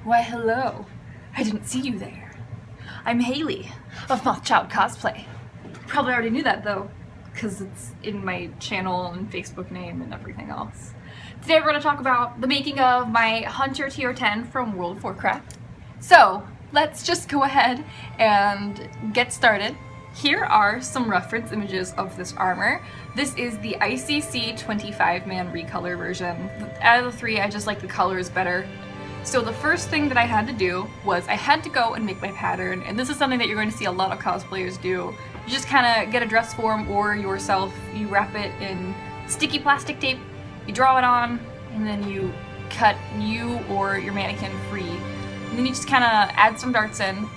Why, hello. I didn't see you there. I'm Haley of Mothchild Cosplay. Probably already knew that though, because it's in my channel and Facebook name and everything else. Today we're going to talk about the making of my Hunter Tier 10 from World of Warcraft. So, let's just go ahead and get started. Here are some reference images of this armor. This is the ICC 25-man recolor version. Out of the three, I just like the colors better. So the first thing that I had to do was I had to go and make my pattern, and this is something that you're going to see a lot of cosplayers do. You just kind of get a dress form or yourself, you wrap it in sticky plastic tape, you draw it on, and then you cut you or your mannequin free. And then you just kind of add some darts in,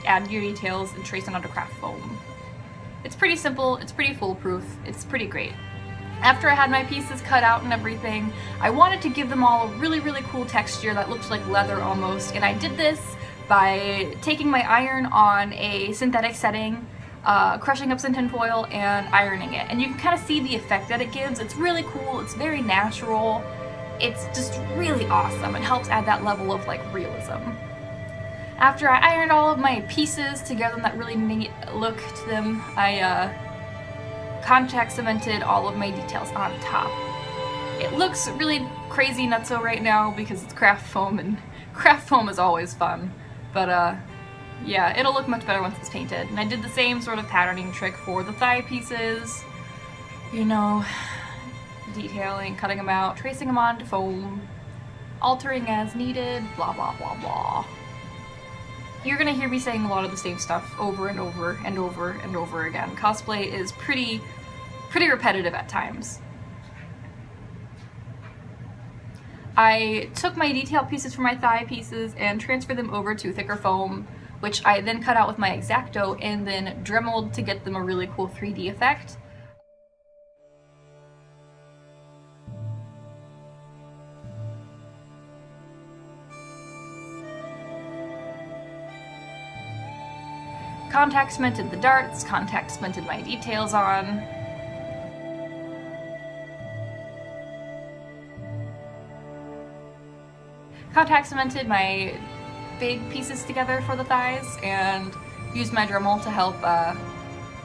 add your details, and trace it onto craft foam. It's pretty simple, it's pretty foolproof, it's pretty great. After I had my pieces cut out and everything, I wanted to give them all a really, really cool texture that looked like leather almost, and I did this by taking my iron on a synthetic setting, crushing up some tin foil, and ironing it. And you can kind of see the effect that it gives. It's really cool, it's very natural, it's just really awesome. It helps add that level of like realism. After I ironed all of my pieces to give them that really neat look to them, I contact cemented all of my details on top. It looks really crazy nutso right now because it's craft foam, and craft foam is always fun, but yeah, it'll look much better once it's painted. And I did the same sort of patterning trick for the thigh pieces, you know, detailing, cutting them out, tracing them onto foam, altering as needed, blah blah blah blah. You're gonna hear me saying a lot of the same stuff over and over and over and over again. Cosplay is pretty repetitive at times. I took my detail pieces from my thigh pieces and transferred them over to thicker foam, which I then cut out with my X-Acto and then dremeled to get them a really cool 3D effect. Contact cemented the darts, contact cemented my details on. Contact cemented my big pieces together for the thighs and used my Dremel to help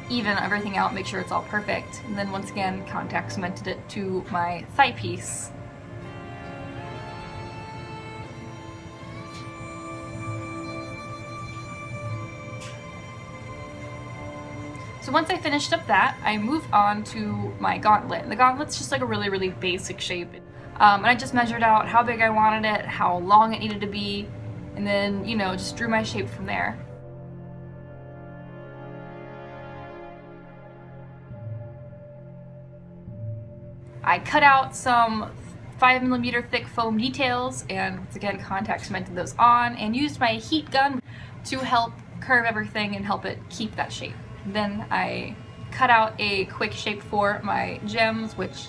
even everything out, make sure it's all perfect. And then once again, contact cemented it to my thigh piece. So once I finished up that, I moved on to my gauntlet. And the gauntlet's just like a really, really basic shape. And I just measured out how big I wanted it, how long it needed to be, and then, you know, just drew my shape from there. I cut out some 5mm thick foam details and once again contact cemented those on and used my heat gun to help curve everything and help it keep that shape. Then I cut out a quick shape for my gems, which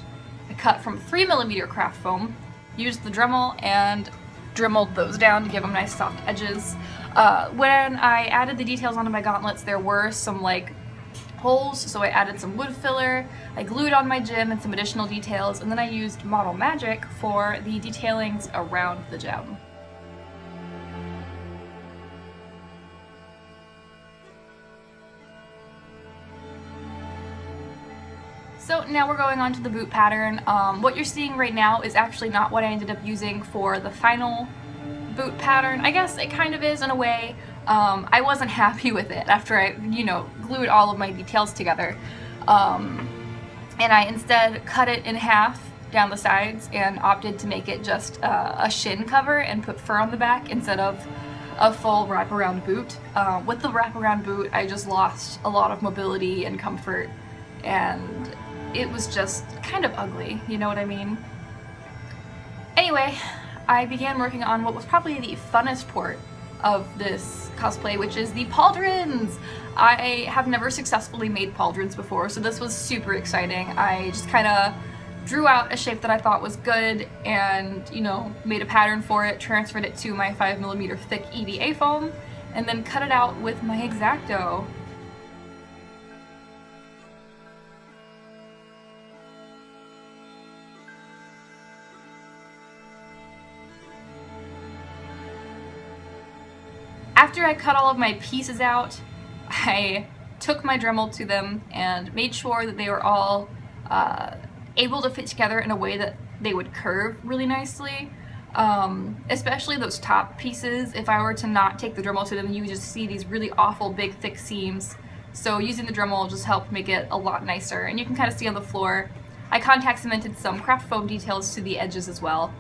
I cut from 3mm craft foam, used the Dremel and dremeled those down to give them nice soft edges. When I added the details onto my gauntlets, there were some like holes, so I added some wood filler, I glued on my gem and some additional details, and then I used Model Magic for the detailings around the gem. So now we're going on to the boot pattern. What you're seeing right now is actually not what I ended up using for the final boot pattern. I guess it kind of is in a way. I wasn't happy with it after I, you know, glued all of my details together. And I instead cut it in half down the sides and opted to make it just a shin cover and put fur on the back instead of a full wraparound boot. With the wraparound boot, I just lost a lot of mobility and comfort, and it was just kind of ugly, you know what I mean? Anyway, I began working on what was probably the funnest part of this cosplay, which is the pauldrons! I have never successfully made pauldrons before, so this was super exciting. I just kind of drew out a shape that I thought was good and, you know, made a pattern for it, transferred it to my 5mm thick EVA foam, and then cut it out with my X-Acto. After I cut all of my pieces out, I took my Dremel to them and made sure that they were all able to fit together in a way that they would curve really nicely. Especially those top pieces. If I were to not take the Dremel to them, you would just see these really awful big thick seams. So using the Dremel just helped make it a lot nicer. And you can kind of see on the floor, I contact cemented some craft foam details to the edges as well.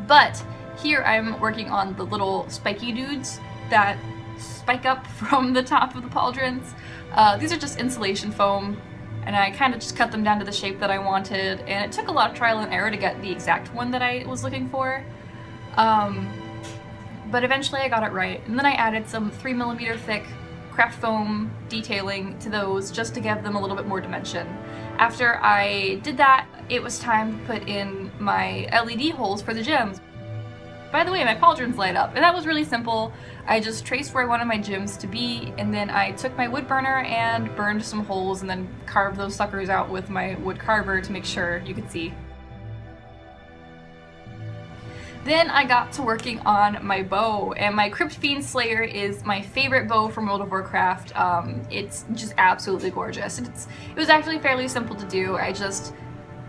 But here I'm working on the little spiky dudes that spike up from the top of the pauldrons. These are just insulation foam, and I kind of just cut them down to the shape that I wanted, and it took a lot of trial and error to get the exact one that I was looking for. But eventually I got it right, and then I added some 3mm thick craft foam detailing to those just to give them a little bit more dimension. After I did that, it was time to put in my LED holes for the gems. By the way, my pauldrons light up, and that was really simple. I just traced where I wanted my gems to be, and then I took my wood burner and burned some holes and then carved those suckers out with my wood carver to make sure you could see. Then I got to working on my bow, and my Crypt Fiend Slayer is my favorite bow from World of Warcraft. It's just absolutely gorgeous. It was actually fairly simple to do. I just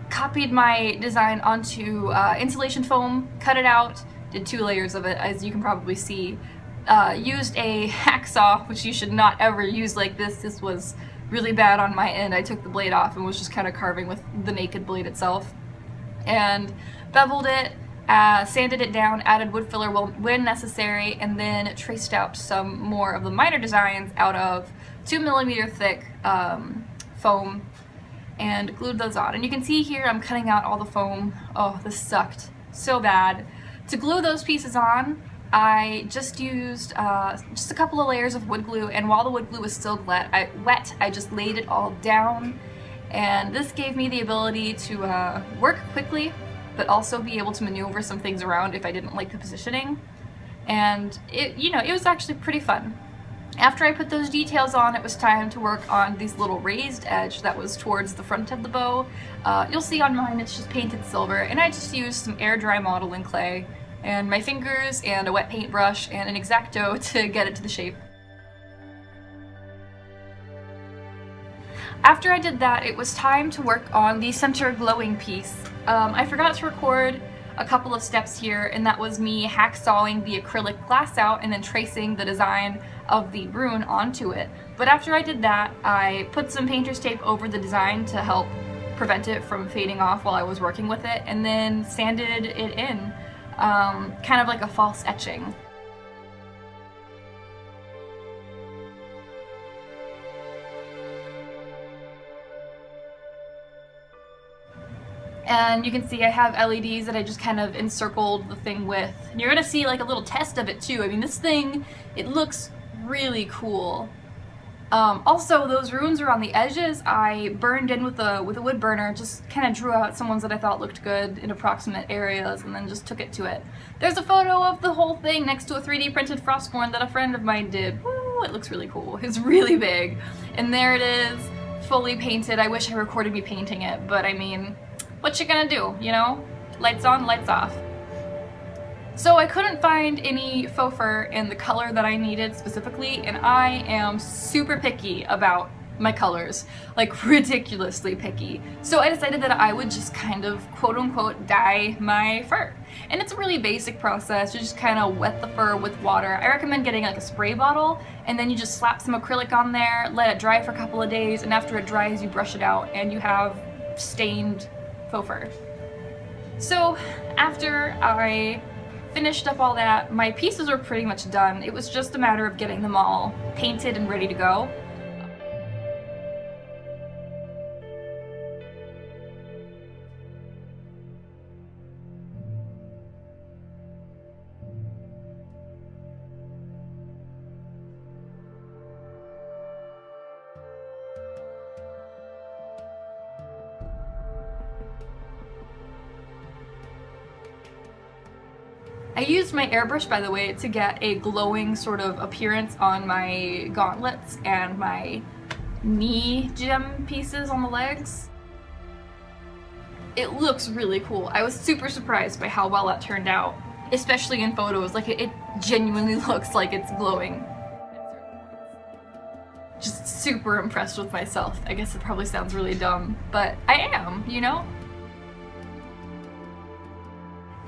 copied my design onto insulation foam, cut it out, did 2 layers of it, as you can probably see. Used a hacksaw, which you should not ever use like this. This was really bad on my end. I took the blade off and was just kind of carving with the naked blade itself. And beveled it, sanded it down, added wood filler when necessary, and then traced out some more of the minor designs out of 2mm thick foam and glued those on. And you can see here I'm cutting out all the foam. Oh, this sucked so bad. To glue those pieces on, I just used just a couple of layers of wood glue, and while the wood glue was still wet, I just laid it all down, and this gave me the ability to work quickly, but also be able to maneuver some things around if I didn't like the positioning. And it was actually pretty fun. After I put those details on, it was time to work on this little raised edge that was towards the front of the bow. You'll see on mine it's just painted silver, and I just used some air dry modeling clay and my fingers and a wet paintbrush and an X-Acto to get it to the shape. After I did that, it was time to work on the center glowing piece. I forgot to record a couple of steps here, and that was me hacksawing the acrylic glass out and then tracing the design of the rune onto it. But after I did that, I put some painter's tape over the design to help prevent it from fading off while I was working with it, and then sanded it in, kind of like a false etching. And you can see I have LEDs that I just kind of encircled the thing with. And you're gonna see like a little test of it too. I mean, this thing, it looks really cool. Also, those runes around the edges, I burned in with a wood burner, just kind of drew out some ones that I thought looked good in approximate areas, and then just took it to it. There's a photo of the whole thing next to a 3D printed Frostborn that a friend of mine did. Woo, it looks really cool. It's really big. And there it is, fully painted. I wish I recorded me painting it, but I mean, what you gonna do, you know? Lights on, lights off. So I couldn't find any faux fur in the color that I needed specifically, and I am super picky about my colors, like ridiculously picky. So I decided that I would just kind of quote-unquote dye my fur. And it's a really basic process. You just kind of wet the fur with water. I recommend getting like a spray bottle, and then you just slap some acrylic on there, let it dry for a couple of days, and after it dries you brush it out and you have stained faux fur. So after I finished up all that, my pieces were pretty much done. It was just a matter of getting them all painted and ready to go. I used my airbrush, by the way, to get a glowing sort of appearance on my gauntlets and my knee gem pieces on the legs. It looks really cool. I was super surprised by how well that turned out. especially in photos. Like it genuinely looks like it's glowing. Just super impressed with myself. I guess it probably sounds really dumb, but I am, you know?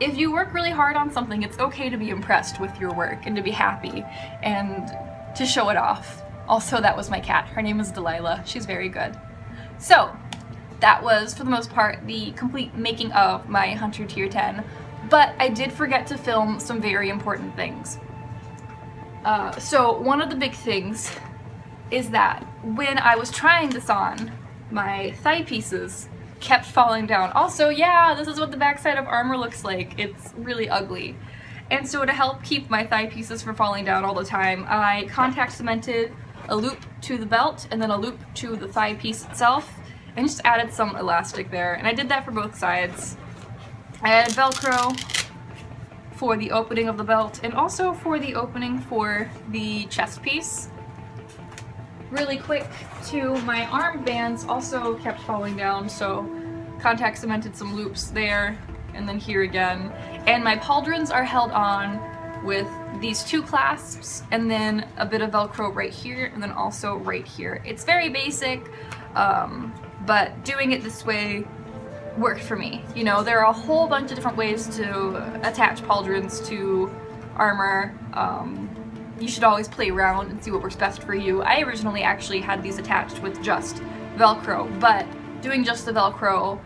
If you work really hard on something, it's okay to be impressed with your work and to be happy and to show it off. Also, that was my cat. Her name is Delilah. She's very good. So, that was, for the most part, the complete making of my Hunter Tier 10, but I did forget to film some very important things. So, one of the big things is that when I was trying this on, my thigh pieces kept falling down. Also, yeah, this is what the backside of armor looks like. It's really ugly. And so to help keep my thigh pieces from falling down all the time, I contact cemented a loop to the belt and then a loop to the thigh piece itself and just added some elastic there. And I did that for both sides. I added Velcro for the opening of the belt and also for the opening for the chest piece. Really quick too, my arm bands also kept falling down, so contact cemented some loops there and then here again. And my pauldrons are held on with these two clasps and then a bit of Velcro right here and then also right here. It's very basic, but doing it this way worked for me. You know, there are a whole bunch of different ways to attach pauldrons to armor. You should always play around and see what works best for you. I originally actually had these attached with just Velcro, but doing just the Velcro,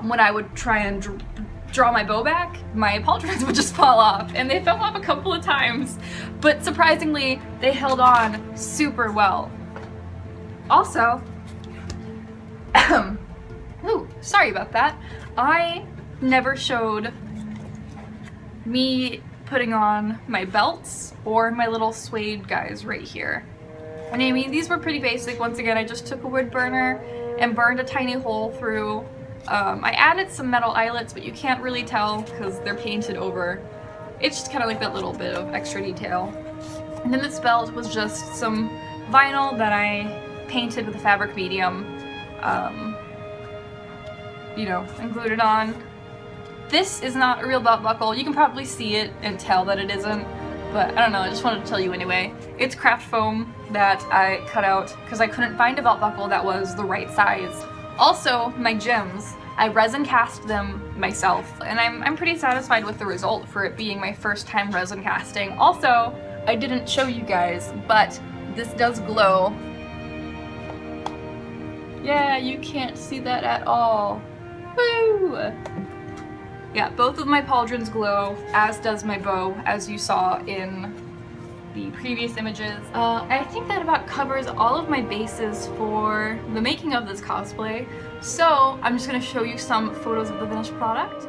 when I would try and draw my bow back, my pauldrons would just fall off, and they fell off a couple of times, but surprisingly, they held on super well. Also, ooh, sorry about that. I never showed me putting on my belts or my little suede guys right here. And I mean, these were pretty basic. Once again, I just took a wood burner and burned a tiny hole through. I added some metal eyelets, but you can't really tell because they're painted over. It's just kind of like that little bit of extra detail. And then this belt was just some vinyl that I painted with a fabric medium, you know, and glued it on. This is not a real belt buckle. You can probably see it and tell that it isn't, but I don't know, I just wanted to tell you anyway. It's craft foam that I cut out because I couldn't find a belt buckle that was the right size. Also, my gems, I resin cast them myself, and I'm pretty satisfied with the result for it being my first time resin casting. Also, I didn't show you guys, but this does glow. Yeah, you can't see that at all. Woo! Yeah, both of my pauldrons glow, as does my bow, as you saw in the previous images. I think that about covers all of my bases for the making of this cosplay, so I'm just going to show you some photos of the finished product.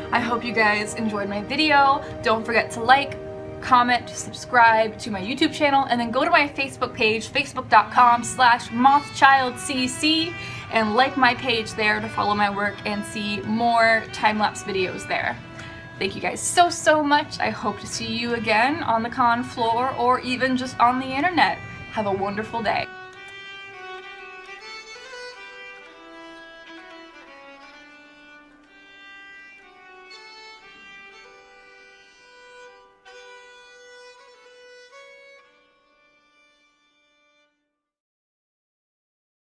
I hope you guys enjoyed my video. Don't forget to like, comment, subscribe to my YouTube channel, and then go to my Facebook page, facebook.com/mothchildcc, and like my page there to follow my work and see more time-lapse videos there. Thank you guys so much. I hope to see you again on the con floor or even just on the internet. Have a wonderful day.